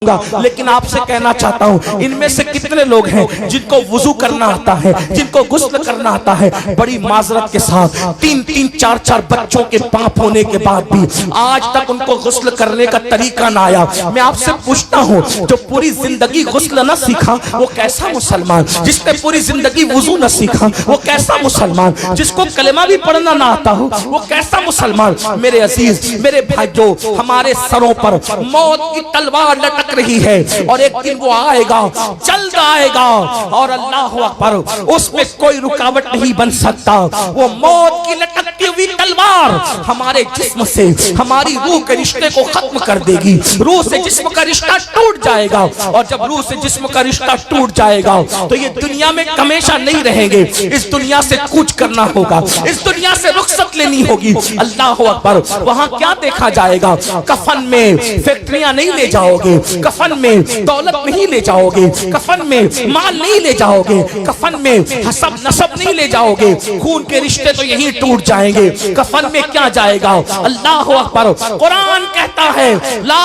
دکھاؤں گا، لیکن آپ سے کہنا چاہتا ہوں ان میں سے کتنے لوگ ہیں جن کو وضو کرنا آتا ہے، جن کو غسل کرنا آتا ہے؟ بڑی معذرت کے ساتھ 3-4 بچوں کے باپ ہونے کے بعد بھی آج تک ان کو غسل کرنے کا طریقہ نہ آیا۔ میں آپ سے پوچھتا ہوں جو پوری زندگی غسل نہ سیکھا وہ کیسا مسلمان؟ جس نے پوری زندگی وضو نہ سیکھا وہ کیسا مسلمان؟ جس کو کلمہ بھی پڑھنا نہ آتا ہو وہ کیسا مسلمان؟ میرے عزیز، میرے بھائیو، ہمارے سروں پر موت کی تلوار لٹک رہی ہے اور ایک دن وہ آئے گا، جلد آئے گا، اور اللہ اکبر، اس میں کوئی رکاوٹ نہیں بن سکتا۔ وہ موت کی لٹکتی ہوئی تلوار ہمارے جسم سے ہماری روح کے رشتے کو ختم کر دے گی۔ روح سے جسم کا رشتہ ٹوٹ جائے گا، اور جب روح سے جسم کا رشتہ ٹوٹ جائے گا تو یہ دنیا میں ہمیشہ نہیں رہیں گے، اس دنیا سے کوچ کرنا ہوگا، اس دنیا سے رخصت لینی ہوگی۔ اللہ اکبر، وہاں کیا دیکھا جائے گا؟ کفن میں فیکٹریاں نہیں لے جاؤ گے، کفن میں دولت نہیں لے جاؤ گے، کفن میں مال نہیں لے جاؤ گے، کفن میں حسب نسب نہیں لے جاؤ گے، خون کے رشتے تو یہیں ٹوٹ جائیں گے۔ کفن میں کیا جائے گا؟ اللہ اکبر، قرآن کہتا ہے لا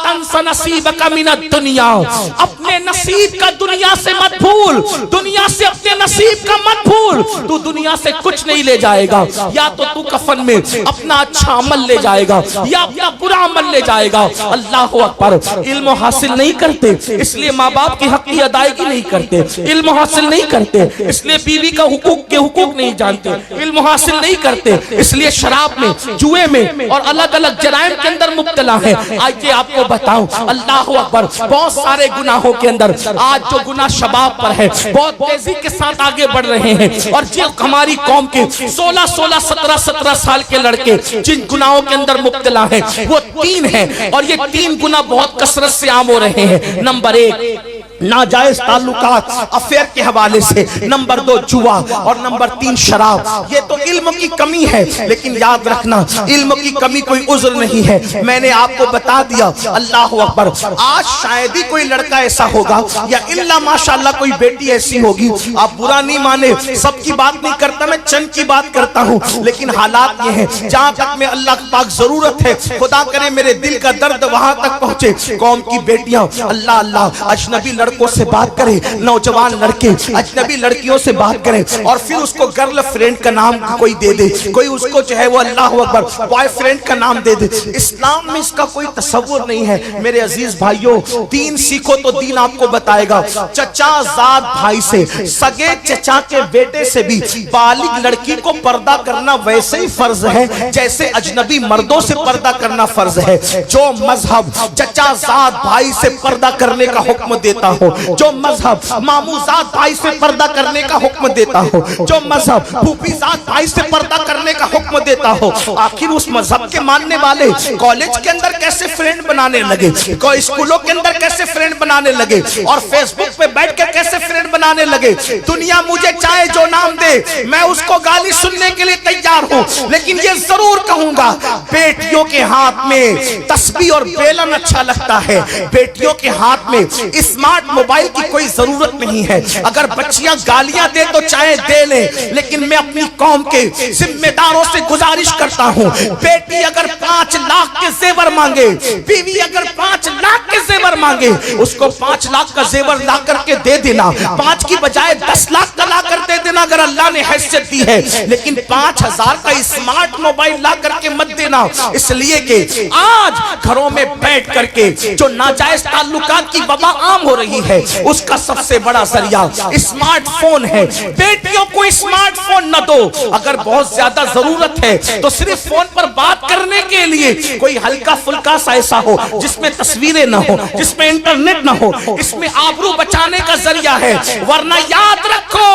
تنس نصیبک من الدنیا، اپنے نصیب کا دنیا سے مت بھول، دنیا سے اپنے نصیب کا مت بھول۔ تو دنیا سے کچھ نہیں لے جائے گا، یا تو کفن میں اپنا اچھا عمل لے جائے گا یا اپنا برا عمل لے جائے گا۔ اللہ اکبر، علم حاصل نہیں کرتے اس لیے ماں باپ کی حق کی ادائیگی نہیں کرتے، علم حاصل نہیں کرتے اس لیے بیوی کا حقوق کے حقوق نہیں جانتے، علم حاصل نہیں کرتے اس لیے شراب میں، جوئے میں اور الگ الگ جرائم کے اندر مبتلا ہے۔ آئیے آپ کو بتاؤں، اللہ اکبر، بہت سارے گناہوں کے اندر آج جو گناہ شباب پر ہے بہت تیزی کے ساتھ آگے بڑھ رہے ہیں، اور جو ہماری قوم کے 16-17 سال کے لڑکے جن گناہوں کے اندر مبتلا ہیں وہ 3 ہیں، اور یہ 3 گناہ بہت کثرت سے عام ہو رہے ہیں۔ نمبر 1 ناجائز تعلقات افیئر کے حوالے سے، نمبر 2 جوا، اور نمبر 3 شراب۔ یہ تو علم کی کمی ہے، لیکن یاد رکھنا علم کی کمی کوئی عذر نہیں ہے۔ میں نے آپ کو بتا دیا، اللہ اکبر، آج شاید ہی کوئی لڑکا ایسا ہوگا یا الا ماشاءاللہ کوئی بیٹی ایسی ہوگی، آپ برا نہیں مانے، سب کی بات نہیں کرتا، میں چند کی بات کرتا ہوں، لیکن حالات یہ ہیں جہاں تک میں اللہ پاک ضرورت ہے، خدا کرے میرے دل کا درد وہاں تک پہنچے، قوم کی بیٹیاں اللہ اجنبی لڑکوں سے بات کریں، نوجوان لڑکے اجنبی لڑکیوں سے بات کریں، اور پھر اس کو گرل فرینڈ کا نام کوئی دے دے، کوئی اس کو جو ہے وہ اللہ اکبر بوائے فرینڈ کا نام دے دے۔ اسلام میں اس کا کوئی تصور نہیں ہے۔ میرے عزیز بھائیوں، دین سیکھو تو دین آپ کو بتائے گا۔ چچا زاد بھائی سے، سگے چچا کے بیٹے سے بھی بالغ لڑکی کو پردہ کرنا ویسے ہی فرض ہے جیسے اجنبی مردوں سے پردہ کرنا فرض ہے۔ جو مذہب چچا زاد بھائی سے پردہ کرنے کا حکم دیتا ہو، جو مذہب مامو زاد بھائی سے پردہ کرنے کا حکم دیتا ہو، جو مذہب پھوپھی زاد بھائی سے پردہ کرنے کا حکم دیتا ہو، آخر اس مذہب کے ماننے والے کالج کے اندر کیسے فرینڈ بنانے لگے، اسکولوں کے اندر کیسے فرینڈ بنانے لگے، اور فیس بک پہ بیٹھ کے کیسے فرینڈ بنانے لگے۔ دنیا مجھے چاہے جو نام دے میں اس کو گالی سننے کے لیے تیار ہوں، لیکن یہ ضرور کہوں گا بیٹیوں کے ہاتھ میں تسبیح اور بیلن اچھا لگتا ہے، بیٹیوں کے ہاتھ میں اسمارٹ موبائل کی کوئی ضرورت نہیں ہے۔ اگر بچیاں گالیاں دے تو چاہے دے لیں، لیکن میں اپنی قوم کے ذمہ داروں سے گزارش کرتا ہوں، بیٹی اگر 5 لاکھ کے زیور مانگے، بیوی اگر 5 لاکھ کے زیور مانگے، اس کو 5 لاکھ کا زیور لا کر کے دے دینا، 5 کی بجائے 10 لاکھ کا لا کر دے دینا اگر اللہ نے حیثیت دی ہے، لیکن 5000 کا اسمارٹ موبائل لا کر کے مت دینا، اس لیے کہ آج گھروں میں بیٹھ کر کے جو ناجائز تعلقات کی وبا عام ہو رہی ہے اس کا سب سے بڑا ذریعہ اسمارٹ فون ہے۔ بیٹیوں کو اسمارٹ فون نہ دو، اگر بہت زیادہ ضرورت ہے تو صرف فون پر بات کرنے کے لیے کوئی ہلکا پھلکا سا ایسا ہو جس میں تصویریں نہ ہو، جس میں انٹرنیٹ نہ ہو، اس میں آبرو بچانے کا ذریعہ ہے، ورنہ یاد رکھو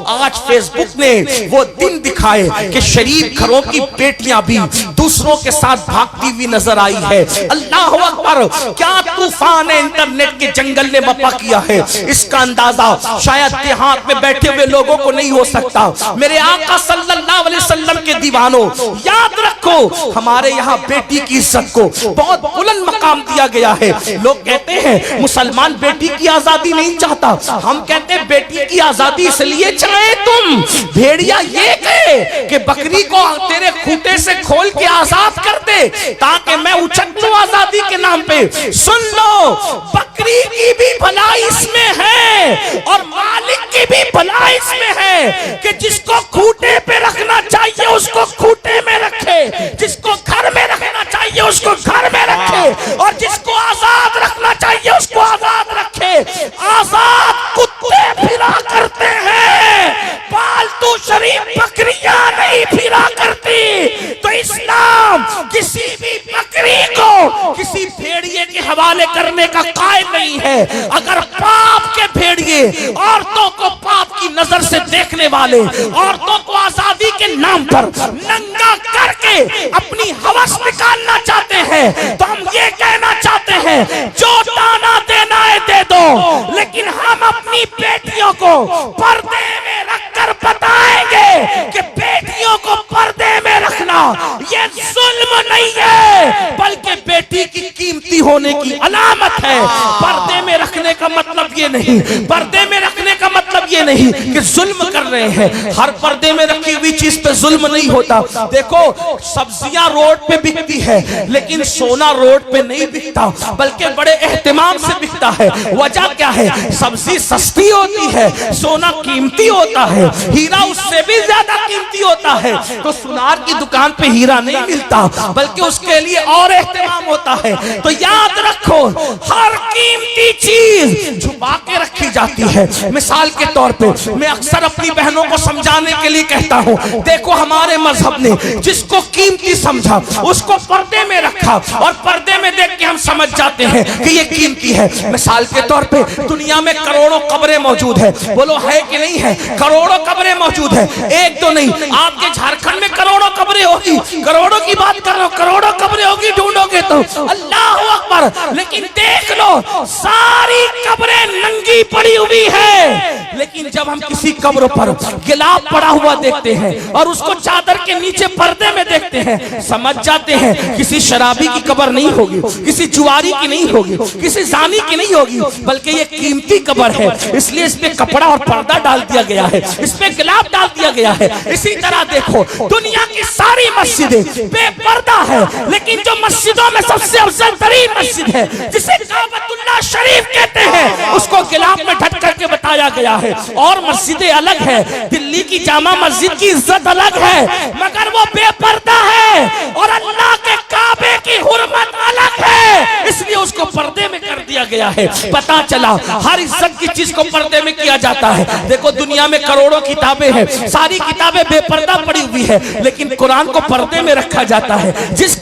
آج فیس بک نے وہ دن دکھائے کہ شریف گھروں کی بیٹیاں بھی دوسروں کے ساتھ بھاگتی ہوئی نظر آئی ہے۔ اللہ اکبر، کیا طوفان انٹرنیٹ کے جنگل نے بپا کیا ہے، اس کا اندازہ شاید دیہات میں بیٹھے ہوئے لوگوں کو نہیں ہو سکتا۔ میرے آقا صلی اللہ علیہ وسلم کے دیوانوں، یاد رکھو ہمارے یہاں بیٹی کی عزت کو بہت بلند مقام دیا گیا ہے۔ لوگ کہتے ہیں مسلمان بیٹی کی آزادی نہیں چاہتا، ہم کہتے ہیں بیٹی کی آزادی اس لیے چاہے تم، بھیڑیا یہ کہے کہ بکری کو تیرے کھوٹے سے کھول کے آزاد کر دے تاکہ میں اچھلوں آزادی کے نام پہ۔ سن لو، بھلائی اس میں ہے اور مالک کی بھی بھلائی اس میں ہے کہ جس کو کھوٹے پہ رکھنا چاہیے اس کو کھوٹے میں رکھے، جس کو گھر میں رکھنا چاہیے اس کو گھر میں رکھے، اور جس کو آزاد رکھنا چاہیے اس کو آزاد رکھے۔ آزاد کتے پھرا کرتے ہیں، پالتو شریف بکریاں نہیں پھرا کرتی۔ تو اسلام کسی بھی بکری کو کسی بھیڑیے کے حوالے کرنے کا قائل نہیں ہے۔ اگر پاپ کے بھیڑیے عورتوں کو پاپ کی نظر سے دیکھنے والے، عورتوں کو آزادی کے نام پر ننگا کر کے اپنی ہوس نکالنا چاہتے ہیں تو ہم یہ کہنا چاہتے ہیں جو دانا دینا ہے دے دو، لیکن ہم اپنی بیٹیوں کو پردے میں رکھ کر بتائیں گے کہ بیٹیوں کو پردے میں رکھنا یہ ظلم نہیں ہے بلکہ بیٹی کی قیمتی ہونے کی علامت ہے۔ پردے میں رکھنے کا مطلب یہ نہیں، پردے میں رکھنے کا مطلب یہ نہیں کہ ظلم کر رہے ہیں۔ ہر پردے میں رکھی ہوئی چیز پہ ظلم نہیں ہوتا۔ دیکھو سبزیاں روڈ پہ بکتی ہے لیکن سونا روڈ پہ نہیں بکتا بلکہ بڑے اہتمام سے بکتا ہے۔ وجہ کیا ہے؟ سبزی سستی ہوتی ہے، سونا قیمتی ہوتا ہے، ہیرا اس سے بھی زیادہ قیمتی ہوتا ہے۔ تو سونار کی دکان پہ ہیرا نہیں ملتا بلکہ اس کے لیے اور اہتمام ہوتا ہے۔ تو یاد رکھو ہر قیمتی چیز چھپا کے رکھی جاتی ہے۔ مثال کے طور پہ میں اکثر اپنی بہنوں کو سمجھانے کے لیے کہتا ہوں، دیکھو ہمارے مذہب نے جس کو قیمتی سمجھا اس کو پردے میں رکھا، اور پردے میں دیکھ کے ہم سمجھ جاتے ہیں کہ یہ قیمتی ہے۔ مثال کے طور پہ دنیا میں کروڑوں قبریں موجود ہیں، بولو ہے کہ نہیں ہے؟ کروڑوں قبریں موجود ہیں، ایک دو نہیں، آپ کے جھارکھنڈ میں کروڑوں قبریں ہوگی، کروڑوں کی بات کر رہا ہوں، کروڑوں قبریں ہوگی، ڈھونڈو گے تو اللہ اکبر۔ لیکن دیکھ لو ساری قبریں ننگی پڑی ہوئی ہے، لیکن جب ہم کسی قبر پر گلاب پڑا ہوا دیکھتے ہیں اور اس کو چادر کے نیچے پردے میں دیکھتے ہیں سمجھ جاتے ہیں کسی شرابی کی قبر نہیں ہوگی، کسی جواری کی نہیں ہوگی، کسی زانی کی نہیں ہوگی، بلکہ یہ قیمتی قبر ہے، اس لیے اس پہ کپڑا اور پردہ ڈال دیا گیا ہے، اس پہ گلاب ڈال دیا گیا ہے۔ اسی طرح دیکھو دنیا کی ساری مسجدیں بے پردہ ہے، لیکن جو مسجدوں میں سب سے افضل ترین مسجد ہے جسے کعبۃ اللہ شریف کہتے ہیں اس کو گلاب میں ڈھک کر کے بتایا گیا ہے۔ اور مسجدیں الگ ہے، دلی کی جامع مسجد کی عزت الگ ہے مگر وہ بے پردہ ہے، اور اللہ کے کعبے کی حرمت الگ ہے، اس لیے اس کو پردے میں کر دیا گیا ہے۔ پتا چلا ہر عزت کی چیز کو پردے میں کیا جاتا ہے۔ دیکھو دنیا میں کروڑوں کتابیں ہیں، ساری کتابیں بے پردہ پڑی ہوئی ہے، لیکن قرآن کو پردے میں رکھا جاتا ہے۔ جس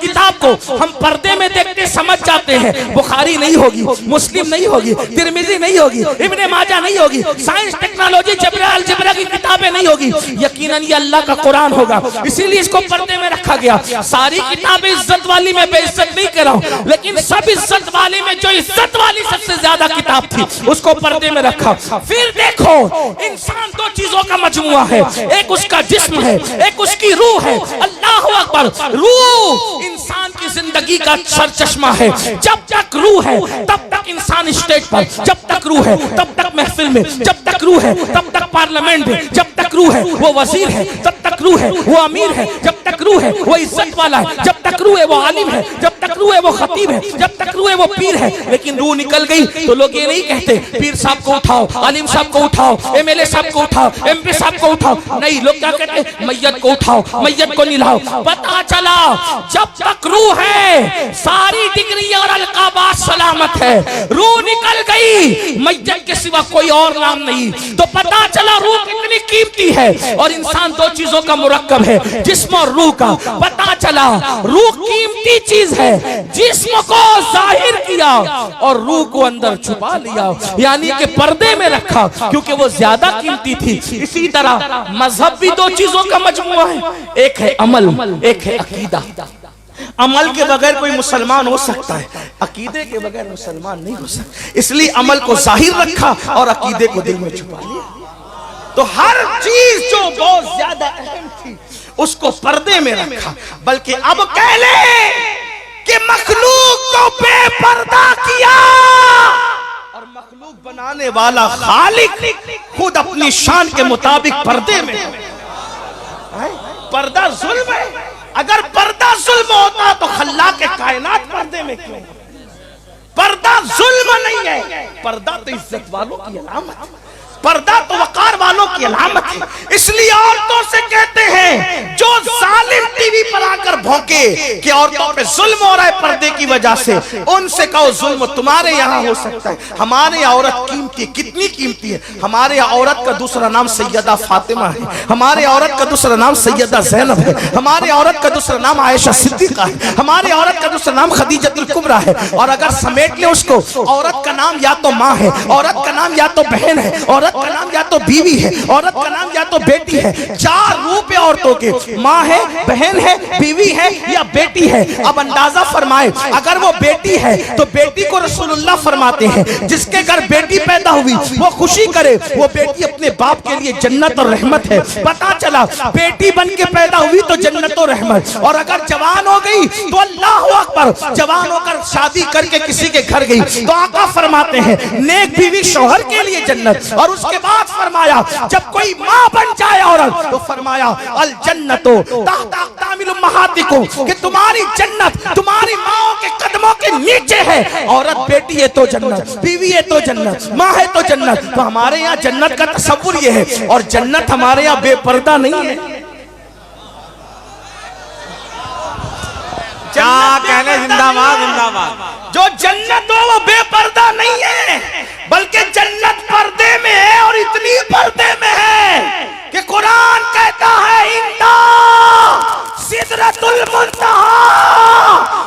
کتاب کو ہم پردے میں دیکھتے سمجھ جاتے ہیں بخاری نہیں ہوگی، مسلم نہیں ہوگی، ترمذی نہیں ہوگی، ابن ماجہ نہیں ہوگی، سائنس ٹیکنالوجی الجبرا کی کتابیں نہیں ہوگی، یقیناً یہ اللہ کا قرآن ہوگا، اسی لیے اس کو پردے میں رکھا گیا۔ ساری کتابیں عزت والی میں بے عزت نہیں کر رہا ہوں، لیکن سب عزت والی میں جو عزت والی سب سے زیادہ کتاب تھی اس کو پردے میں رکھا۔ پھر دیکھو انسان دو چیزوں کا مجموعہ ہے، ایک اس کا جسم ہے، ایک اس کی روح ہے۔ اللہ اکبر، روح انسان کی زندگی کا سر چشمہ ہے۔ جب تک روح ہے تب تک انسان اسٹیج پر، جب تک روح ہے تب تک محفل میں، جب تک روح ہے تب تک پارلیمنٹ میں، جب تک روح ہے وہ وزیر ہے، جب تک روح ہے وہ امیر ہے، جب تک روح ہے وہ عزت والا ہے، جب تک روح ہے وہ عالم ہے، جب تک روح ہے وہ خطیب ہے، جب تک روح ہے وہ پیر ہے۔ لیکن روح نکل گئی تو لوگ یہ نہیں کہتے پیر صاحب کو اٹھاؤ، عالم صاحب کو اٹھاؤ، ایم ایل اے صاحب کو اٹھاؤ، ایم پی صاحب کو اٹھاؤ، نہیں، لوگ کیا کہتے ہیں میت کو اٹھاؤ، میت کو نلاؤ۔ پتا چلا جب تک روح ہے ساری ڈگری اور القابات سلامت ہے، روح نکل گئی میت کے سوا کوئی اور نام نہیں۔ تو پتا چلا روح کتنی قیمتی ہے، اور انسان دو چیزوں کا مرکب ہے، جسم اور روح کا۔ پتا چلا روح قیمتی چیز ہے، جسم کو ظاہر کیا اور روح کو اندر چھپا لیا، یعنی کہ پردے میں رکھا کیونکہ وہ زیادہ قیمتی تھی۔ اسی طرح مذہب بھی دو چیزوں کا مجموعہ ہے، ایک ہے عمل، ایک ہے عقیدہ۔ عمل کے بغیر کوئی مسلمان ہو سکتا ہے، عقیدے کے بغیر مسلمان نہیں ہو سکتا، اس لیے عمل کو ظاہر رکھا اور عقیدے کو دل میں چھپا لیا۔ تو ہر چیز جو بہت زیادہ اہم تھی اس کو پردے میں رکھا، بلکہ اب کہہ لیں کہ مخلوق کو بے پردہ کیا، اور مخلوق بنانے والا خالق خود اپنی شان کے مطابق پردے میں۔ پردہ ظلم ہے، اگر پردہ ظلم ہوتا تو خلاق کائنات پردے میں کیوں؟ پردہ ظلم نہیں ہے، پردہ تو عزت والوں کی علامت ہے، پردہ تو وقار والوں کی علامت ہے۔ اس لیے عورتوں سے کہتے ہیں جو ظالم ٹی وی پر آ کر بھونکے کہ عورتوں پہ ظلم ہو رہا ہے پردے کی وجہ سے، ان سے کہو ظلم تمہارے یہاں ہو سکتا ہے، ہمارے یہاں عورت قیمتی ہے۔ کتنی قیمتی ہے؟ ہمارے یہاں عورت کا دوسرا نام سیدہ فاطمہ ہے، ہمارے عورت کا دوسرا نام سیدہ زینب ہے، ہمارے عورت کا دوسرا نام عائشہ صدیقہ ہے، ہمارے عورت کا دوسرا نام خدیجہ الکبریٰ ہے۔ اور اگر سمیٹ لیں اس کو، عورت کا نام یا تو ماں ہے، عورت کا نام یا تو بہن ہے، عورت کا نام یا تو بیوی ہے، عورت کا نام یا تو بیٹی ہے۔ چار روپ ہے عورتوں کے، ماں ہے، بہن ہے، بیوی ہے یا بیٹی ہے۔ اب اندازہ فرمائے اگر وہ بیٹی ہے تو بیٹی کو رسول اللہ فرماتے ہیں جس کے گھر بیٹی پیدا ہوئی وہ خوشی کرے، وہ بیٹی اپنے باپ کے لیے جنت اور رحمت ہے۔ پتا چلا بیٹی بن کے پیدا ہوئی تو جنت اور رحمت، اور اگر جوان ہو گئی تو اللہ اکبر، جوان ہو کر شادی کر کے کسی کے گھر گئی تو آقا فرماتے ہیں نیک بیوی شوہر کے لیے جنت۔ اور اس کے بعد فرمایا جب کوئی ماں بن جائے عورت تو فرمایا الجنت تحت اقدام امہاتکم، کہ تمہاری جنت تمہاری ماں کے قدموں کے نیچے ہے۔ عورت بیٹی ہے تو جنت، بیوی ہے تو جنت، ماں ہے تو جنت۔ تو ہمارے یہاں جنت کا تصور یہ ہے، اور جنت ہمارے یہاں بے پردہ نہیں ہے۔ کہنے زندہ باد زندہ باد۔ جو جنت ہو وہ بے پردہ نہیں ہے، بلکہ جنت پردے میں ہے، اور اتنی پردے میں ہے کہ قرآن کہتا ہے اندا سدرۃ المنتہا،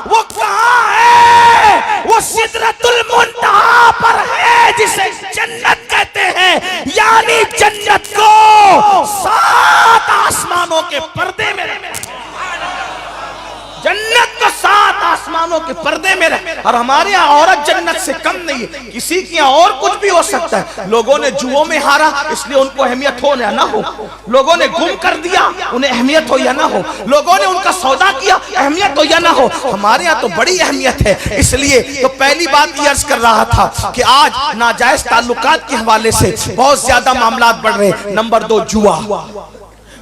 وہ کہاں ہے؟ وہ سدرۃ المنتہا پر ہے جسے جنت کہتے ہیں، یعنی جنت کو 7 آسمانوں کے پردے میں رہے، جنت کو 7 آسمانوں کے پردے میں رہے۔ اور ہمارے یہاں عورت جنت سے کم نہیں ہے، کسی کی یہاں اور کچھ بھی ہو سکتا ہے۔ لوگوں نے جوؤں میں ہارا اس لیے ان کو اہمیت ہو یا نہ ہو، لوگوں نے گم کر دیا انہیں اہمیت ہو یا نہ ہو، لوگوں نے ان کا سودا کیا اہمیت ہو یا نہ ہو، ہمارے یہاں تو بڑی اہمیت ہے۔ اس لیے تو پہلی بات یہ عرض کر رہا تھا کہ آج ناجائز تعلقات کے حوالے سے بہت زیادہ معاملات بڑھ رہے ہیں۔ نمبر 2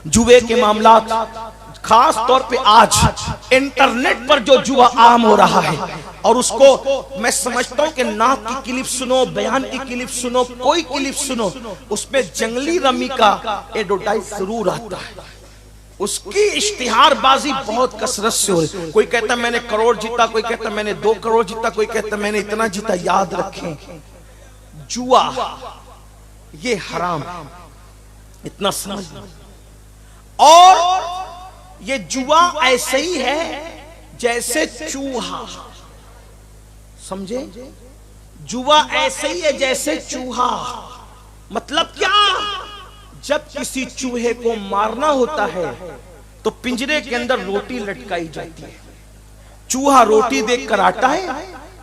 جوے کے معاملات، خاص طور پہ آج انٹرنیٹ پر جو جوا عام ہو رہا ہے، اور اس کو میں سمجھتا ہوں کہ نعت کی کلپ سنو، بیان کی کلپ سنو، کوئی کلپ سنو، اس پہ جنگلی رمی کا ایڈورٹائز ضرور آتا ہے، اس کی اشتہار بازی بہت کثرت سے ہو رہی۔ کوئی کہتا میں نے کروڑ جیتا، کوئی کہتا میں نے 2 کروڑ جیتا، کوئی کہتا میں نے اتنا جیتا۔ یاد رکھیں جوا یہ حرام ہے، اتنا سمجھ لیں۔ اور یہ جوا ایسے ہی ہے جیسے چوہا، سمجھے؟ جوا ایسے ہی ہے جیسے چوہا۔ مطلب کیا؟ جب کسی چوہے کو مارنا ہوتا ہے تو پنجرے کے اندر روٹی لٹکائی جاتی ہے، چوہا روٹی دیکھ کر آتا ہے،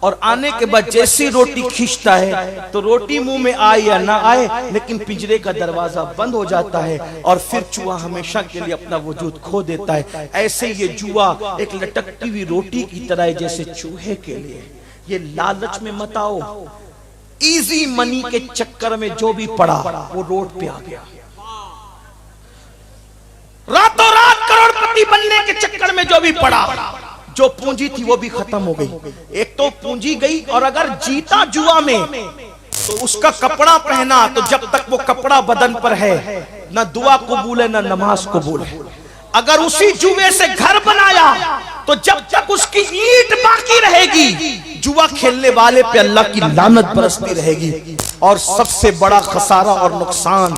اور آنے کے بعد جیسی روٹی کھینچتا ہے تو روٹی منہ میں آئے یا نہ آئے لیکن پنجرے کا دروازہ بند ہو جاتا ہے، اور پھر چوہا ہمیشہ کے لیے اپنا وجود کھو دیتا ہے۔ ایسے یہ جوا ایک لٹکتی ہوئی روٹی کی طرح ہے جیسے چوہے کے لیے۔ یہ لالچ میں مت آؤ، ایزی منی کے چکر میں جو بھی پڑا وہ روڈ پہ آ گیا، راتوں رات کروڑ پتی بننے کے چکر میں جو بھی پڑا، جو پونجی تھی وہ بھی ختم ہو گئی۔ ایک تو پونجی گئی، اور اگر جیتا جوا میں تو اس کا کپڑا پہنا تو جب تک وہ کپڑا بدن پر ہے نہ دعا قبول ہے نہ نماز قبول ہے۔ اگر اسی جوے سے گھر بنایا تو جب تک اس کی اینٹ باقی رہے گی جوا کھیلنے والے پہ اللہ کی لعنت برستی رہے گی۔ اور سب سے بڑا خسارہ اور نقصان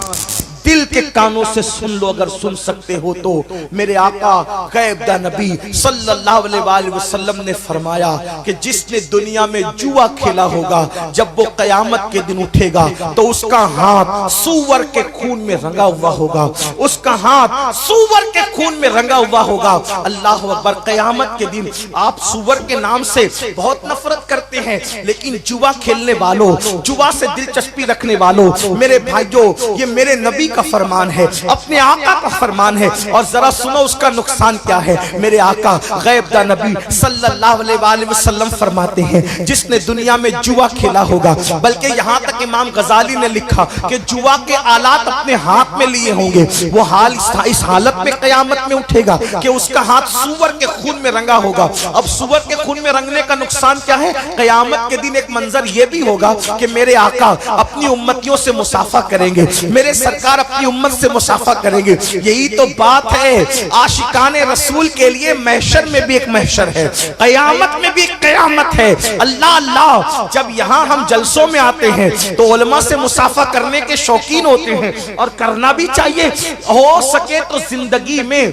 دل کے کانوں سے سن لو، اگر سن سکتے ہو تو، میرے آقا غیب دا نبی صلی اللہ علیہ وآلہ وسلم نے فرمایا کہ جس نے دنیا میں جوا کھیلا ہوگا جب وہ قیامت کے دن اٹھے گا تو اس کا ہاتھ سور کے خون میں رنگا ہوا ہوگا، اس کا ہاتھ سور کے خون میں رنگا ہوا ہوگا۔ اللہ اکبر۔ قیامت کے دن آپ سور کے نام سے بہت نفرت کرتے ہیں، لیکن جوا کھیلنے والوں، جوا سے دلچسپی رکھنے والوں، میرے بھائیوں، یہ میرے نبی کا فرمان ہے، اپنے آقا کا فرمان ہے، اور ذرا سنو اس کا نقصان کیا ہے۔ میرے آقا غیب دا نبی صلی اللہ علیہ وآلہ وسلم فرماتے ہیں جس نے دنیا میں جوا کھیلا ہوگا، بلکہ یہاں تک امام غزالی نے لکھا کہ جوا کے آلات اپنے ہاتھ میں لیے ہوں گے، وہ حال اس حالت میں قیامت میں اٹھے گا کہ اس کا ہاتھ سور کے خون میں رنگا ہوگا۔ اب سور کے خون میں رنگنے کا نقصان کیا ہے؟ قیامت کے دن ایک منظر یہ بھی ہوگا کہ میرے آقا اپنی امتیوں سے مصافحہ کریں گے، میرے سرکار اپنی امت سے مصافحہ کریں گے۔ یہی تو بات ہے، عاشقان رسول کے لیے محشر میں بھی ایک محشر ہے، قیامت میں بھی ایک قیامت ہے۔ اللہ اللہ، جب یہاں ہم جلسوں میں آتے ہیں تو علماء سے مصافحہ کرنے کے شوقین ہوتے ہیں، اور کرنا بھی چاہیے۔ ہو سکے تو زندگی میں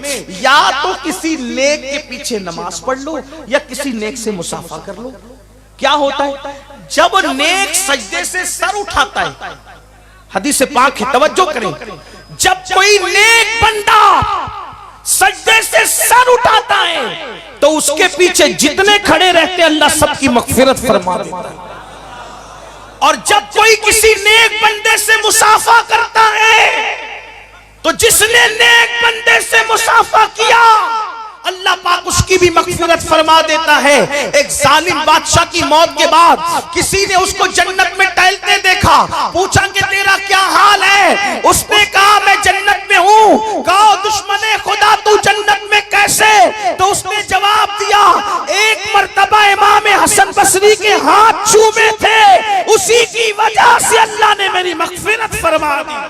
یا تو کسی نیک کے پیچھے نماز پڑھ لو یا کسی نیک سے مصافحہ کر لو۔ کیا ہوتا ہے جب نیک سجدے سے سر اٹھاتا ہے، حدیث پاک ہے توجہ کریں، جب کوئی نیک بندہ سجدے سے سر اٹھاتا ہے تو اس کے پیچھے جتنے کھڑے رہتے ہیں اللہ سب کی مغفرت فرما دیتا ہے، اور جب کوئی کسی نیک بندے سے مصافحہ کرتا ہے تو جس نے نیک بندے سے مصافحہ کیا اللہ پاک اس کی بھی مغفرت فرما دیتا ہے۔ ایک ظالم بادشاہ کی موت کے بعد کسی نے اس کو جنت میں ٹہلتے دیکھا، پوچھا کہ تیرا کیا حال ہے؟ اس نے کہا میں جنت میں ہوں۔ کہا دشمن خدا تو جنت میں کیسے؟ تو اس نے جواب دیا ایک مرتبہ امام حسن بصری کے ہاتھ چومے تھے، اسی کی وجہ سے اللہ نے میری مغفرت فرما دی۔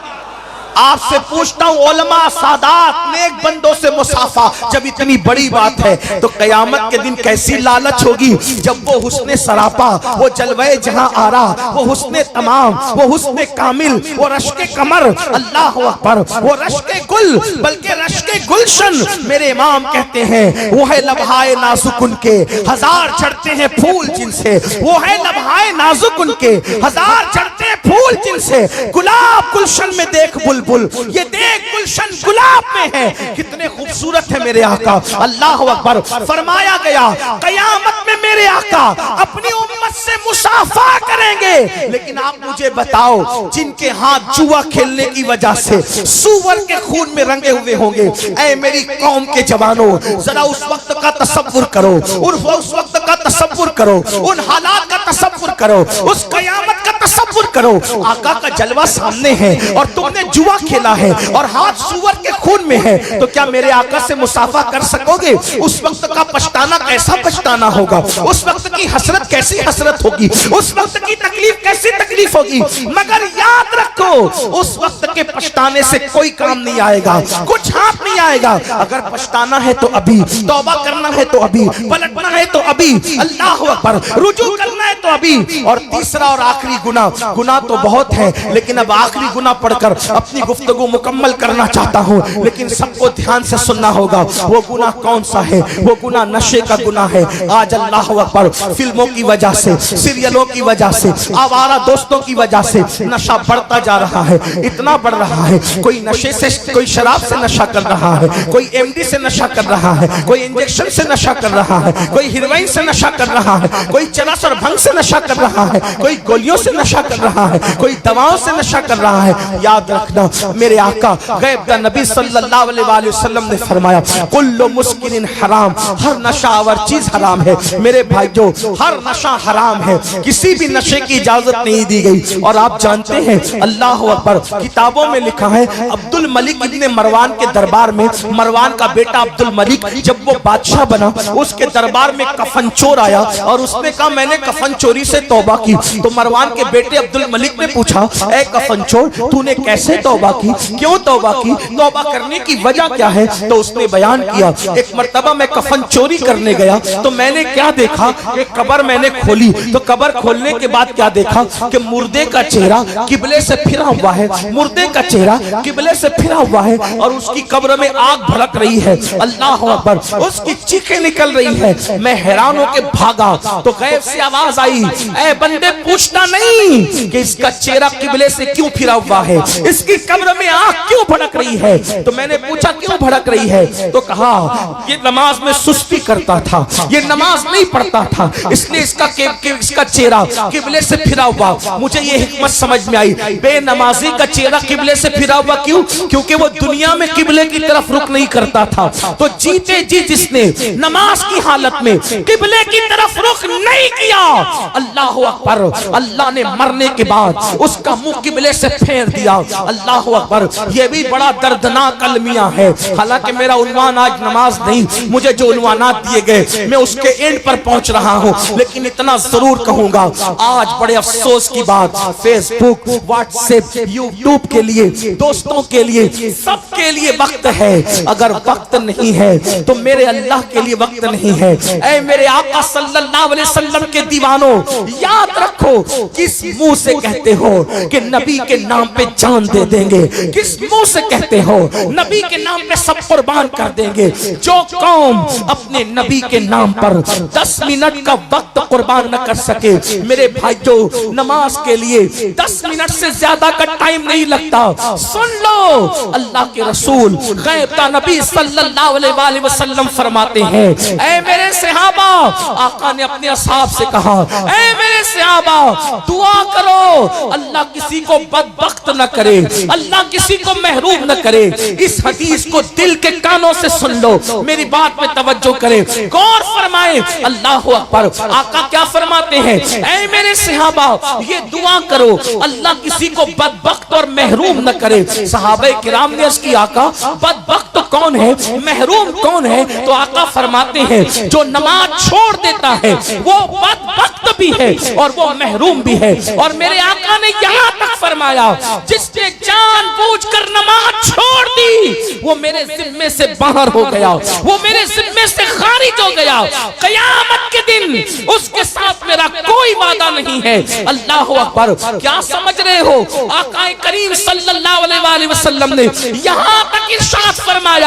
آپ سے پوچھتا ہوں علماء سادات نیک بندوں سے مصافحہ جب اتنی بڑی بات ہے تو قیامت کے دن کیسی لالچ ہوگی جب وہ حسن سراپا، وہ جلوہ جہاں آرا، وہ حسن تمام، وہ حسن کامل، وہ رشک کمر، اللہ اکبر، وہ رشک گل، بلکہ رشک گلشن۔ میرے امام کہتے ہیں وہ ہے لبہائے نازک ان کے ہزار چڑھتے ہیں پھول جن سے، وہ ہے لبہائے نازک ان کے ہزار چڑھتے ہیں پھول جن سے، گلاب گلشن میں دیکھ بلبل، یہ دیکھ گلشن گلاب میں ہے، کتنے خوبصورت ہے میرے آقا۔ اللہ اکبر، فرمایا گیا قیامت میں میرے آقا اپنی امت سے مصافحہ کریں گے، لیکن آپ مجھے بتاؤ جن کے ہاتھ جوا کھیلنے کی وجہ سے سور کے خون میں رنگے ہوئے ہوں گے، اے میری قوم کے جوانوں ذرا اس وقت کا تصور کرو، اس وقت کا تصور کرو، ان حالات کا تصور کرو، اس قیامت کا تصور کرو۔ آقا کا جلوہ سامنے ہے اور تم نے جوا کھیلا ہے اور ہاتھ سور کے خون میں ہے، تو کیا میرے آقا سے مصافحہ کر سکو گے؟ اس وقت کا پچھتانا کیسا پچھتانا ہوگا، اس وقت کی حسرت کیسی حسرت ہوگی، اس وقت کی تکلیف کیسی تکلیف ہوگی۔ مگر یاد رکھو اس وقت کے پچھتانے سے کوئی کام نہیں آئے گا، کچھ ہاتھ نہیں آئے گا۔ اگر پچھتانا ہے تو ابھی، توبہ کرنا ہے تو ابھی، پلٹنا ہے تو ابھی، اللہ اکبر، رجوع کرنا ہے تو ابھی۔ اور تیسرا اور آخری گناہ تو بہت ہے لیکن اب آخری گناہ پڑھ کر اپنی گفتگو مکمل کرنا چاہتا ہوں، لیکن سب کو دھیان سے سننا ہوگا۔ وہ گناہ کون سا ہے؟ وہ گناہ نشے کا گناہ ہے۔ آج اللہ اکبر فلموں کی وجہ سے، سیریلوں کی وجہ سے، آوارہ دوستوں کی وجہ سے نشہ بڑھتا جا رہا ہے، اتنا بڑھ رہا ہے۔ کوئی نشے سے، کوئی شراب سے نشہ کر رہا ہے، کوئی ایم ڈی سے نشہ کر رہا ہے، کوئی انجیکشن سے نشہ کر رہا ہے، کوئی ہیروئن سے نشہ کر رہا ہے، کوئی چرس اور بھنگ سے نشہ کر رہا ہے، کوئی گولیوں سے نشہ کر رہا ہے، کوئی دواؤں سے نشہ کر رہا ہے۔ یاد رکھنا میرے آقا غیب دا نبی صلی اللہ علیہ وآلہ وسلم نے فرمایا کل مسکر حرام، ہر نشہ آور چیز حرام ہے۔ میرے بھائیو ہر نشہ حرام ہے، کسی بھی نشے کی اجازت نہیں دی گئی۔ اور آپ جانتے ہیں اللہ اکبر کتابوں میں لکھا ہے عبد الملک ابن مروان کے دربار میں، مروان کا بیٹا عبد الملک جب وہ بادشاہ بنا اس کے دربار میں کفن چور آیا اور اس نے کہا میں نے کفن چوری سے توبہ کی۔ تو مروان کے بیٹے عبد الملک نے پوچھا اے کفن چور تو نے کیسے توبہ کی، کیوں توبہ کی، توبہ کرنے کی وجہ کیا ہے؟ تو اس نے بیان کیا ایک مرتبہ میں کفن چوری کرنے گیا تو میں نے کیا دیکھا کہ قبر میں نے کھولی، تو قبر کھولنے کے بعد کیا دیکھا کہ مردے کا چہرہ قبلے سے پھرا ہوا ہے، مردے کا چہرہ قبلے سے پھرا ہوا ہے اور اس کی قبر میں آگ بھڑک رہی ہے، اللہ اکبر، اس کی چیخیں نکل رہی ہے۔ میں حیران ہو کے بھاگا تو غیب سے آواز آئی آئی، اے بندے پوچھتا نہیں کہ اس کا چہرہ قبلے سے کیوں پھرا ہوا ہے، اس کی قبر میں آنکھ کیوں بھڑک رہی ہے؟ تو میں نے پوچھا کیوں بھڑک رہی ہے؟ تو کہا یہ نماز میں سستی کرتا تھا، یہ نماز نہیں پڑھتا تھا، اس لیے اس کا چہرہ قبلے سے پھرا ہوا۔ مجھے یہ حکمت سمجھ میں آئی، بے نمازی کا چہرہ قبلے سے پھرا ہوا کیوں؟ کیونکہ وہ دنیا میں قبلے کی طرف رخ نہیں کرتا تھا۔ تو جیتے جی جس نے نماز کی حالت میں قبلے کی طرف رخ نہیں کیا، اللہ اکبر، اللہ نے مرنے کے بعد اس کا منہ قبلے سے پھیر دیا۔ اللہ اکبر، یہ بھی بڑا دردناک المیہ ہے۔ حالانکہ میرا عنوان آج نماز نہیں، مجھے جو عنوانات دیے گئے میں اس کے اینڈ پر پہنچ رہا ہوں، لیکن اتنا ضرور کہوں گا، آج بڑے افسوس کی بات، فیس بک، واٹس ایپ، یوٹیوب کے لیے، دوستوں کے لیے، سب کے لیے وقت ہے۔ اگر وقت نہیں ہے تو میرے اللہ کے لیے وقت نہیں ہے۔ اے میرے آقا صلی اللہ علیہ وسلم کے دیوانوں، یاد رکھو، کس منہ سے کہتے ہو کہ نبی کے نام پہ جان دے دیں گے؟ کس منہ سے کہتے ہو نبی کے نام پہ سب قربان کر دیں گے؟ جو قوم اپنے نبی کے نام پر 10 منٹ کا وقت قربان نہ کر سکے، میرے بھائیو، نماز کے لیے 10 منٹ سے زیادہ کا ٹائم نہیں لگتا۔ سن لو، اللہ کے رسول غیب کا نبی صلی اللہ علیہ وآلہ وسلم فرماتے ہیں، اے میرے صحابہ، آقا نے اپنے اصحاب سے کہا، اے میرے صحابہ، دعا کرو، اللہ کسی کو بدبخت نہ کرے، اللہ کسی کو محروم نہ کرے۔ اس حدیث کو دل کے کانوں سے سن لو، میری بات میں توجہ کرے، غور فرمائے۔ اللہ اکبر، آقا کیا فرماتے ہیں؟ اے میرے صحابہ، یہ دعا کرو، اللہ کسی کو بدبخت اور محروم نہ کرے۔ صحابہ کرام نے اس کی آقا بدبخت کون ہے، محروم کون ہے؟ تو آقا فرماتے ہیں جو نماز چھوڑ دیتا ہے وہ بدبخت بھی ہے اور وہ محروم بھی ہے۔ اور میرے آقا نے یہاں تک فرمایا، جس نے جان بوجھ کر نماز چھوڑ دی وہ میرے ذمے سے باہر ہو گیا، وہ میرے ذمے سے خارج ہو گیا، قیامت کے دن اس کے ساتھ میرا کوئی وعدہ نہیں ہے۔ اللہ اکبر، کیا سمجھ رہے ہو؟ آقا کریم صلی اللہ علیہ وآلہ وسلم نے یہاں تک ارشاد فرمایا،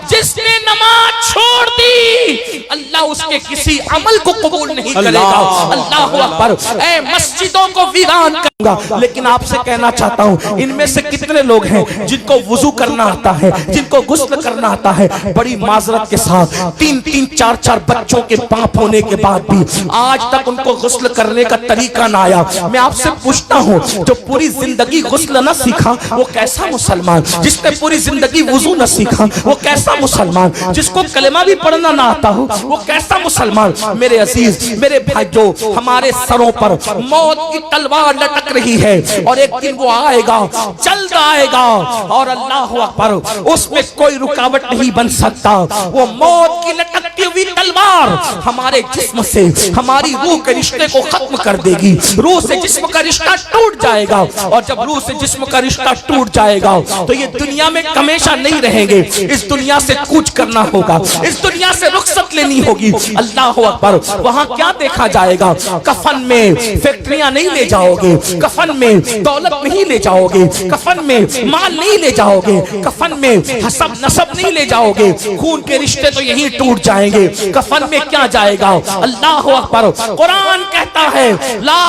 جس نے نماز چھوڑ دی اللہ اس کے کسی عمل کو قبول نہیں کرے گا۔ اللہ اکبر، اے مسجدوں کو ویران کروں گا، لیکن آپ سے کہنا چاہتا ہوں، ان میں سے کتنے لوگ ہیں جن کو وضو کرنا آتا ہے، جن کو غسل کرنا آتا ہے، بڑی معذرت کے ساتھ 3-3 4-4 بچوں کے پاپ ہونے کے بعد بھی آج تک ان کو غسل کرنے کا طریقہ نہ آیا؟ میں آپ سے پوچھتا ہوں، جو پوری زندگی غسل نہ سیکھا وہ کیسا مسلمان؟ جس نے پوری زندگی وضو نہ سیکھا وہ کیسا مسلمان؟ جس کو کلمہ بھی پڑھنا نہ آتا ہو وہ کیسا مسلمان؟ میرے عزیز، میرے بھائیو، ہمارے سروں پر موت کی تلوار لٹک رہی ہے، اور ایک دن وہ آئے گا، جلد آئے گا، اور اللہ اکبر، اس میں کوئی رکاوٹ نہیں بن سکتا۔ وہ موت کی لٹکتی ہوئی تلوار ہمارے جسم سے ہماری روح کے رشتے کو ختم کر دے گی، روح سے جسم کا رشتہ ٹوٹ جائے گا، اور جب روح سے جسم کا رشتہ ٹوٹ جائے گا تو یہ دنیا میں ہمیشہ نہیں رہیں گے، اس دنیا سے کوچ کرنا ہوگا، اس دنیا سے رخصت لینی ہوگی۔ اللہ اکبر، وہاں کیا دیکھا جائے گا؟ کفن میں فیکٹریاں نہیں لے جاؤ گے، کفن میں دولت نہیں لے جاؤ گے، کفن میں مال نہیں لے جاؤ گے، کفن میں حسب نسب نہیں لے جاؤ گے، خون کے رشتے تو یہی ٹوٹ جائیں گے۔ کفن میں کیا جائے گا؟ اللہ اکبر، قرآن کہتا ہے لا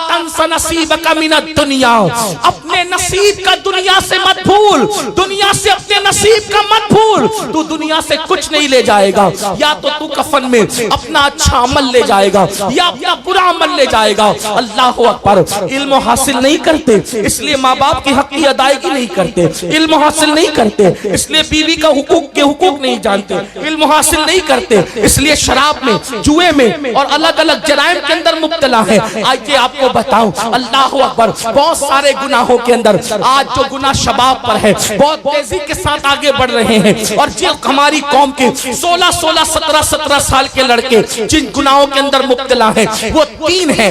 تنس نصیبک من الدنیا، اپنے نصیب کا دنیا سے مت بھول، دنیا سے اپنے نصیب کا مت بھول۔ تو دنیا سے کچھ نہیں لے جائے گا، یا تو کفن میں اپنا اچھا عمل لے جائے گا یا اپنا برا عمل لے جائے گا۔ اللہ اکبر، علم حاصل نہیں کرتے اس لیے ماں باپ کی حق کی ادائیگی نہیں کرتے، علم حاصل نہیں کرتے اس لیے بیوی کا حقوق کے حقوق نہیں جانتے، علم حاصل نہیں کرتے اس لیے شراب میں، جوئے میں اور الگ الگ جرائم کے اندر مبتلا ہے۔ آئیے آپ کو بتاؤں، اللہ اکبر، بہت سارے گناہوں کے اندر آج جو گناہ شباب پر ہے بہت تیزی کے ساتھ آگے بڑھ رہے ہیں، اور جو ہماری قوم کے 16 17 سال کے لڑکے جن گناہوں کے اندر مبتلا ہیں وہ 3 ہیں،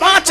5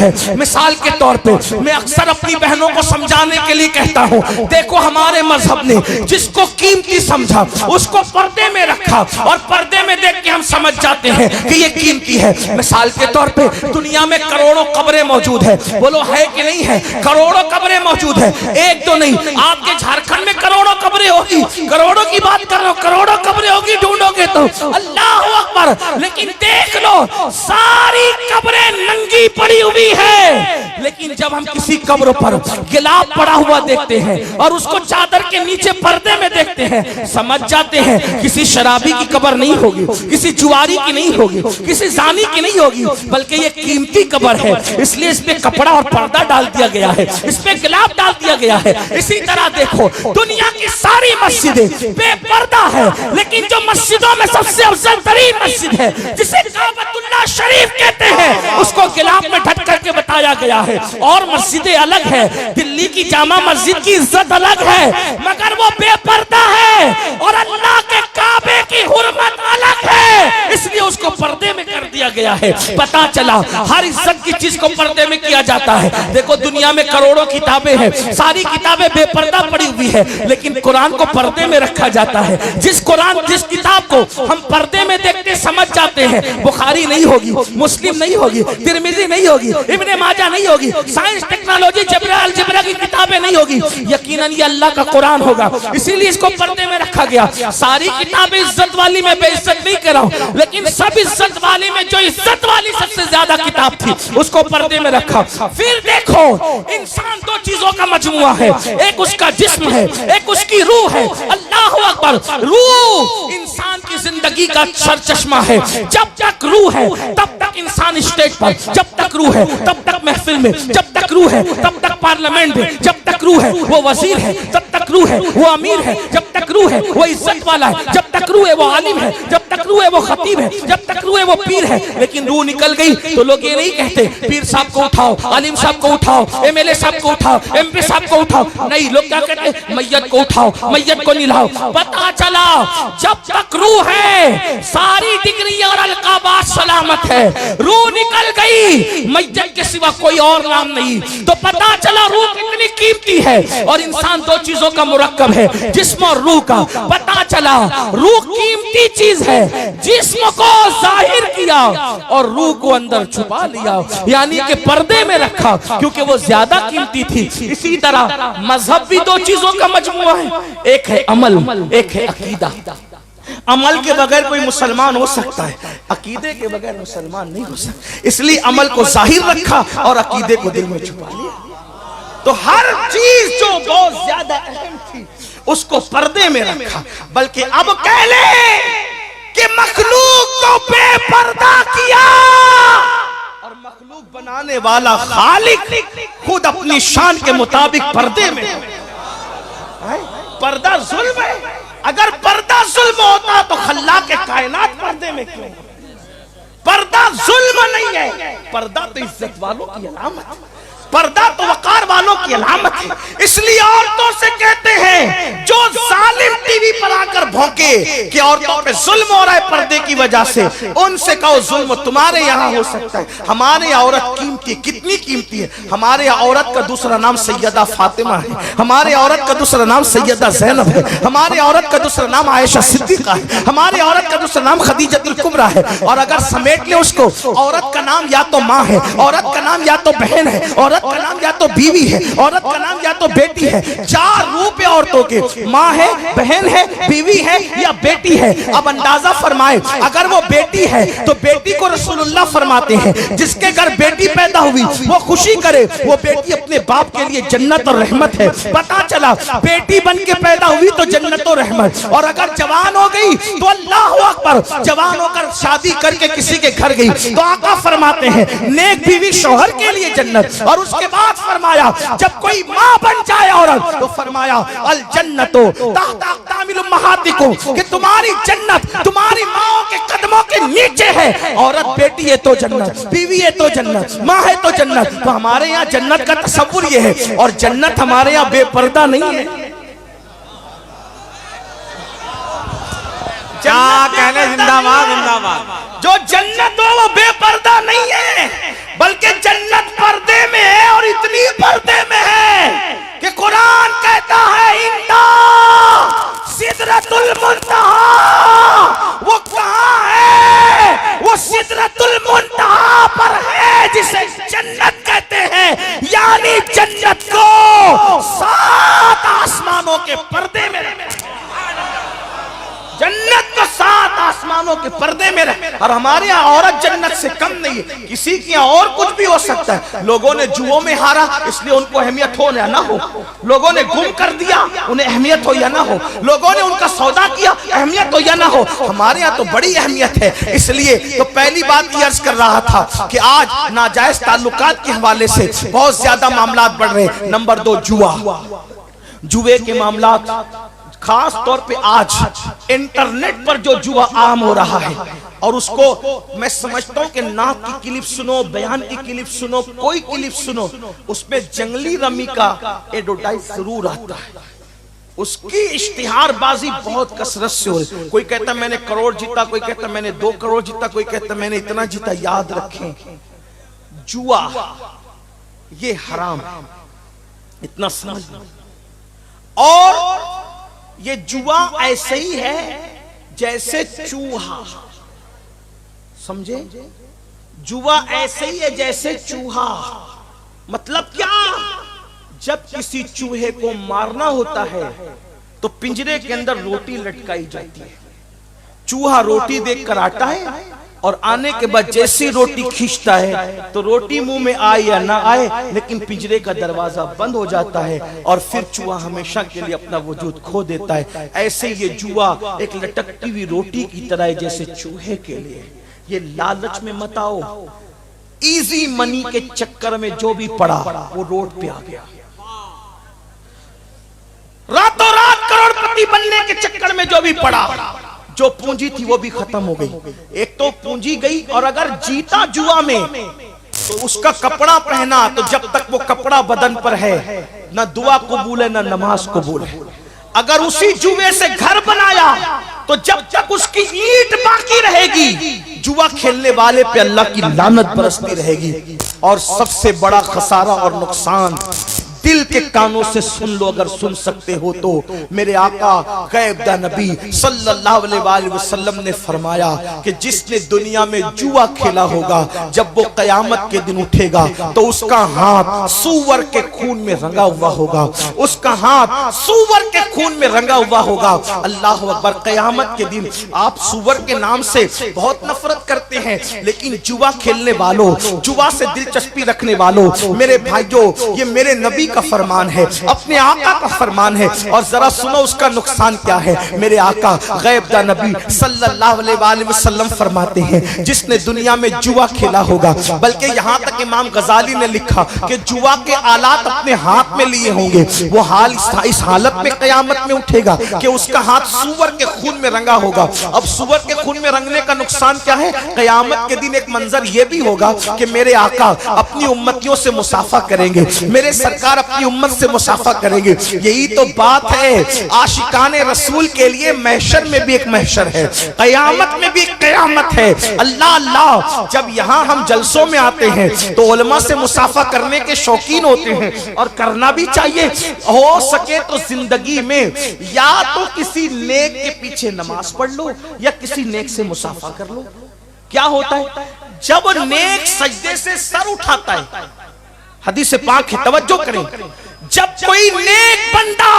ہے. مثال کے طور پہ میں اکثر اپنی بہنوں کو سمجھانے کے لیے کہتا ہوں, دیکھو ہمارے مذہب نے جس کو قیمتی سمجھا اس کو پردے میں رکھا, اور پردے میں دیکھ کے ہم سمجھ جاتے ہیں کہ یہ قیمتی ہے. مثال کے طور پہ دنیا میں کروڑوں قبریں موجود ہیں, بولو ہے کہ نہیں ہے؟ کروڑوں قبریں موجود ہیں, ایک تو نہیں, آپ کے جھارکھنڈ میں کروڑوں قبریں ہوگی, کروڑوں کی بات کر رہا ہوں, کروڑوں قبریں ہوگی, ڈھونڈو گے تو اللہ اکبر. لیکن دیکھ لو ساری قبریں ننگی پڑی ہوئی ہے, لیکن جب ہم کسی قبر پر گلاب پڑا ہوا دیکھتے ہیں اور اس کو چادر کے نیچے پردے میں دیکھتے ہیں, سمجھ جاتے ہیں کسی شرابی کی قبر نہیں ہوگی, کسی جواری کی نہیں ہوگی, کسی زانی کی نہیں ہوگی, بلکہ یہ قیمتی قبر ہے, اس لیے اس پہ کپڑا اور پردہ ڈال دیا گیا ہے, اس پہ گلاب ڈال دیا گیا ہے. اسی طرح دیکھو دنیا کی ساری مسجدیں بے پردہ ہے, لیکن جو مسجدوں میں سب سے افضل ترین مسجد ہے جسے کعبۃ اللہ شریف کہتے ہیں, اس کو گلاب میں ڈھک کر کے بتایا گیا ہے. اور مسجدیں الگ ہے, دلی کی جامع مسجد کی عزت الگ ہے, مگر وہ بے پردہ ہے, اور اللہ کے کعبے کی حرمت الگ ہے, اس لیے اس کو پردے میں کر دیا گیا ہے. پتا چلا ہر عزت کی چیز کو پردے میں کیا جاتا ہے. دیکھو دنیا میں کروڑوں کتابیں ہیں, ساری کتابیں بے پردہ پڑی ہوئی ہے, لیکن قرآن کو پردے میں رکھا جاتا ہے. جس کتاب کو ہم پردے میں دیکھتے سمجھ جاتے ہیں, بخاری نہیں ہوگی, مسلم نہیں ہوگی, ترمذی نہیں ہوگی, ابن ماجہ نہیں ہوگی, سائنس ٹیکنالوجی الجبرا کی کتابیں نہیں ہوگی, یقیناً یہ اللہ کا قرآن ہوگا. اسی لیے اس کو پردے میں رکھا گیا. ساری کتابیں عزت والی میں بے عزت نہیں کر رہا ہوں, لیکن سب عزت والی میں جو عزت والی سب سے زیادہ کتاب تھی اس کو پردے میں رکھا. پھر دیکھو انسان دو چیزوں کا مجموعہ ہے, ایک اس کا جسم ہے, ایک اس کی روح ہے. اللہ اکبر. روح انسان کی زندگی کا سرچشمہ ہے. جب تک روح ہے تب تک انسان اسٹیج پر, جب تک روح ہے تب تک محفل میں, جب تک روح ہے تب تک پارلیمنٹ میں, جب تک روح ہے وہ وزیر ہے, جب تک روح ہے وہ امیر ہے, جب تک روح ہے وہ عزت والا ہے, جب تک روح ہے وہ عالم ہے, جب تک روح ہے وہ خطیب ہے, جب تک روح ہے وہ پیر ہے. لیکن روح نکل گئی تو لوگ یہ نہیں کہتے پیر صاحب کو اٹھاؤ, عالم صاحب کو اٹھاؤ, ایم ایل اے صاحب کو اٹھاؤ, ایم پی صاحب کو اٹھاؤ. نہیں, لوگ کیا کہتے ہیں میت کو اٹھاؤ, میت کو نلاؤ. پتا چلا جب تک روح ہے ساری ڈگری اور القابات سلامت ہے, روح نکل گئی میت کے سوا کوئی اور نام نہیں. تو پتا چلا روح کتنی قیمتی ہے, اور انسان دو چیزوں کا مرکب ہے, جسم اور روح کا. پتا چلا روح قیمتی چیز ہے, جسم کو ظاہر کیا اور روح کو اندر چھپا لیا, یعنی کہ پردے میں رکھا کیونکہ وہ زیادہ قیمتی تھی. اسی طرح مذہب بھی دو چیزوں کا مجموعہ ہے, ایک ہے عمل, ایک ہے عقیدہ. عمل کے بغیر کوئی مسلمان ہو سکتا ہے, عقیدے کے بغیر مسلمان نہیں ہو سکتا. اس لیے عمل کو ظاہر رکھا اور عقیدے کو دل میں چھپا لیا. تو ہر چیز جو بہت زیادہ اہم تھی اس کو پردے میں رکھا. بلکہ اب کہہ لیں کہ مخلوق کو بے پردہ کیا, اور مخلوق بنانے والا خالق خود اپنی شان کے مطابق پردے میں. پردہ ظلم ہے. اگر پردہ ظلم ہوتا تو خلاق کائنات پردے میں کیوں؟ پردہ ظلم نہیں ہے, پردہ تو عزت والوں کی علامت ہے, پردہ تو وقار والوں کی علامت ہے. اس لیے عورتوں سے کہتے ہیں جو ظالم ٹی وی پر آ کر بھونکے کہ عورتوں پہ ظلم ہو رہا ہے پردے کی وجہ سے, ان سے کہو ظلم تمہارے یہاں ہو سکتا ہے, ہمارے یہاں عورت قیمتی ہے. کتنی قیمتی ہے؟ ہمارے یہاں عورت کا دوسرا نام سیدہ فاطمہ ہے, ہمارے عورت کا دوسرا نام سیدہ زینب ہے, ہمارے عورت کا دوسرا نام عائشہ صدیقہ ہے, ہمارے عورت کا دوسرا نام خدیجہ الکبریٰ ہے. اور اگر سمیٹ لیں اس کو, عورت کا نام یا تو ماں ہے, عورت کا نام یا تو بہن ہے, عورت کا نام یا تو بیوی ہے, عورت کا نام یا تو بیٹی ہے. چار روپ عورتوں کے, ماں ہے, بہن ہے, بیوی ہے یا بیٹی ہے. اب اندازہ فرمائے اگر وہ بیٹی ہے تو بیٹی کو رسول اللہ فرماتے ہیں جس کے گھر بیٹی پیدا ہوئی وہ خوشی کرے, وہ بیٹی اپنے باپ کے لیے جنت اور رحمت ہے. پتا چلا بیٹی بن کے پیدا ہوئی تو جنت اور رحمت, اور اگر جوان ہو گئی تو اللہ اکبر, جوان ہو کر شادی کر کے کسی کے گھر گئی تو آقا فرماتے ہیں نیک بیوی شوہر کے لیے جنت. اور اس کے بعد فرمایا جب کوئی ماں بن جائے عورت تو فرمایا الجنتو تحت اقدام امہاتکم, کہ تمہاری جنت تمہاری ماں کے قدموں کے نیچے ہے. عورت بیٹی ہے تو جنت, بیوی ہے تو جنت, ماں ہے تو جنت. تو ہمارے یہاں جنت کا تصور یہ ہے, اور جنت ہمارے یہاں بے پردہ نہیں ہے. کیا کہنے, زندہ باد زندہ باد. جو جنت ہو وہ بے پردہ نہیں ہے, بلکہ جنت اور ہمارے یہاں عورت جنت سے کم نہیں ہے، کسی کی اور کچھ بھی ہو سکتا ہے۔ لوگوں نے جوؤں میں ہارا اس لیے ان کو اہمیت ہو یا نہ ہو، لوگوں نے گم کر دیا انہیں اہمیت ہو یا نہ ہو، لوگوں نے ان کا سودا کیا اہمیت ہو یا نہ ہو، ہمارے یہاں تو بڑی اہمیت ہے۔ اس لیے تو پہلی بات یہ عرض کر رہا تھا کہ آج ناجائز تعلقات کے حوالے سے بہت زیادہ معاملات بڑھ رہے ہیں۔ نمبر 2 جوا، جوے کے معاملات، خاص طور پہ آج انٹرنیٹ پر جو جوا عام ہو رہا ہے، اور اس کو میں سمجھتا ہوں کہ نعت کی کلپ سنو، بیان کی کلپ سنو، کوئی کلپ سنو، اس میں جنگلی رمی کا ایڈورٹائز ضرور آتا ہے، اس کی اشتہار بازی بہت کثرت سے ہو رہی ہے۔ کوئی کہتا میں نے کروڑ جیتا، کوئی کہتا میں نے 2 کروڑ جیتا، کوئی کہتا میں نے اتنا جیتا۔ یاد رکھیں جوا یہ حرام ہے، اتنا سمجھنا۔ اور یہ جوا ایسے ہی ہے جیسے چوہا، سمجھے؟ جوا ایسے ہی ہے جیسے چوہا۔ مطلب کیا؟ جب کسی چوہے کو مارنا ہوتا ہے تو پنجرے کے اندر روٹی لٹکائی جاتی ہے، چوہا روٹی دیکھ کر آتا ہے، اور آنے کے بعد جیسی روٹی کھینچتا ہے تو روٹی منہ میں آئے یا نہ آئے لیکن پنجرے کا دروازہ بند ہو جاتا ہے، اور پھر چوہا ہمیشہ کے لیے اپنا وجود کھو دیتا ہے۔ ایسے یہ جوا ایک لٹکتی ہوئی روٹی کی طرح ہے جیسے چوہے کے لیے۔ یہ لالچ میں مت آؤ، ایزی منی کے چکر میں جو بھی پڑا وہ روڈ پہ آ گیا، راتوں رات کروڑ پتی بننے کے چکر میں جو بھی پڑا، جو پونجی تھی وہ بھی ختم ہو گئی۔ ایک تو پونجی گئی، اور اگر جیتا جوا میں تو اس کا کپڑا پہنا تو جب تک وہ کپڑا بدن پر ہے نہ دعا قبول ہے نہ نماز قبول ہے۔ اگر اسی جوے سے گھر بنایا تو جب تک اس کی اینٹ باقی رہے گی جوا کھیلنے والے پہ اللہ کی لعنت برستی رہے گی۔ اور سب سے بڑا خسارہ اور نقصان دل کے کانوں سے سن لو، اگر سن سکتے ہو تو، میرے آقا غیب دا نبی صلی اللہ علیہ وآلہ وسلم نے فرمایا کہ جس نے دنیا میں جوا کھیلا ہوگا جب وہ قیامت کے دن اٹھے گا تو اس کا ہاتھ سور کے خون میں رنگا ہوا ہوگا، اس کا ہاتھ سور کے خون میں رنگا ہوا ہوگا۔ اللہ اکبر۔ قیامت کے دن آپ سور کے نام سے بہت نفرت کرتے ہیں، لیکن جوا کھیلنے والوں، جوا سے دلچسپی رکھنے والوں، میرے بھائیوں، یہ میرے نبی کا فرمان ہے، اپنے آقا کا فرمان ہے، اور ذرا سنو اس کا نقصان کیا ہے۔ میرے آقا غیب دا نبی صلی اللہ علیہ وآلہ وسلم فرماتے ہیں جس نے دنیا میں جوا کھیلا ہوگا، بلکہ یہاں تک امام غزالی نے لکھا کہ جوا کے آلات اپنے ہاتھ میں لیے ہوں گے، وہ حال اس حالت میں قیامت میں اٹھے گا کہ اس کا ہاتھ سور کے خون میں رنگا ہوگا۔ اب سور کے خون میں رنگنے کا نقصان کیا ہے؟ قیامت کے دن ایک منظر یہ بھی ہوگا کہ میرے آقا اپنی امتیوں سے مصافحہ کریں گے، میرے سرکار اپنی امت سے مصافحہ کریں گے۔ یہی تو بات ہے، عاشقان رسول کے لیے محشر میں بھی ایک محشر ہے، قیامت میں بھی ایک قیامت ہے۔ اللہ اللہ، جب یہاں ہم جلسوں میں آتے ہیں تو علماء سے مصافحہ کرنے کے شوقین ہوتے ہیں، اور کرنا بھی چاہیے۔ ہو سکے تو زندگی میں یا تو کسی نیک کے پیچھے نماز پڑھ لو یا کسی نیک سے مصافحہ کر لو۔ کیا ہوتا ہے جب نیک سجدے سے سر اٹھاتا ہے، حدیث پاک ہے، توجہ کریں، جب کوئی نیک بندہ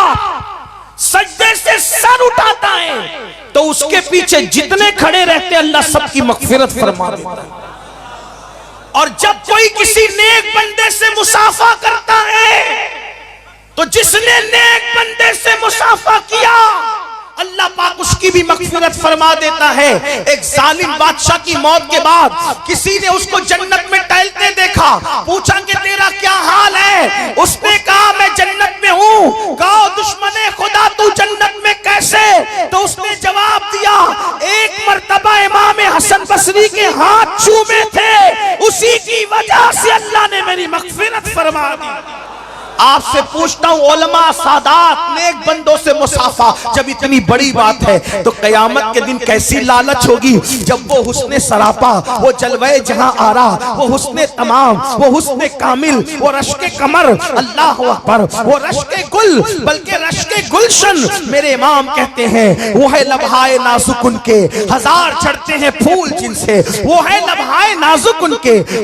سجدے سے سر اٹھاتا ہے تو اس کے پیچھے جتنے کھڑے رہتے اللہ سب کی مغفرت فرما دیتا ہے۔ اور جب کوئی کسی نیک بندے سے مصافحہ کرتا ہے تو جس نے نیک بندے سے مصافحہ کیا اللہ پاک اس کی بھی مغفرت فرما دیتا ہے۔ ایک ظالم بادشاہ کی موت کے بعد کسی نے اس کو جنت میں ٹہلتے دیکھا، پوچھا کہ تیرا کیا حال ہے؟ اس نے کہا میں جنت میں ہوں۔ کہا دشمن خدا تو جنت میں کیسے؟ تو اس نے جواب دیا ایک مرتبہ امام حسن بصری کے ہاتھ چومے تھے، اسی کی وجہ سے اللہ نے میری مغفرت فرما دی۔ آپ سے پوچھتا ہوں علماء سادات نیک بندوں سے مصافحہ جب اتنی بڑی بات ہے تو قیامت کے دن کیسی لالچ ہوگی جب وہ حسن سراپا، وہ جلوہ جہاں آرا، وہ حسن تمام، وہ حسن کامل، وہ رشک کمر، اللہ اکبر، وہ رشک گل، بلکہ رشک گلشن۔ میرے امام کہتے ہیں وہ ہے لبہائے نازک ان کے ہزار چڑھتے ہیں پھول جن سے، وہ ہے لبہائے نازک ان کے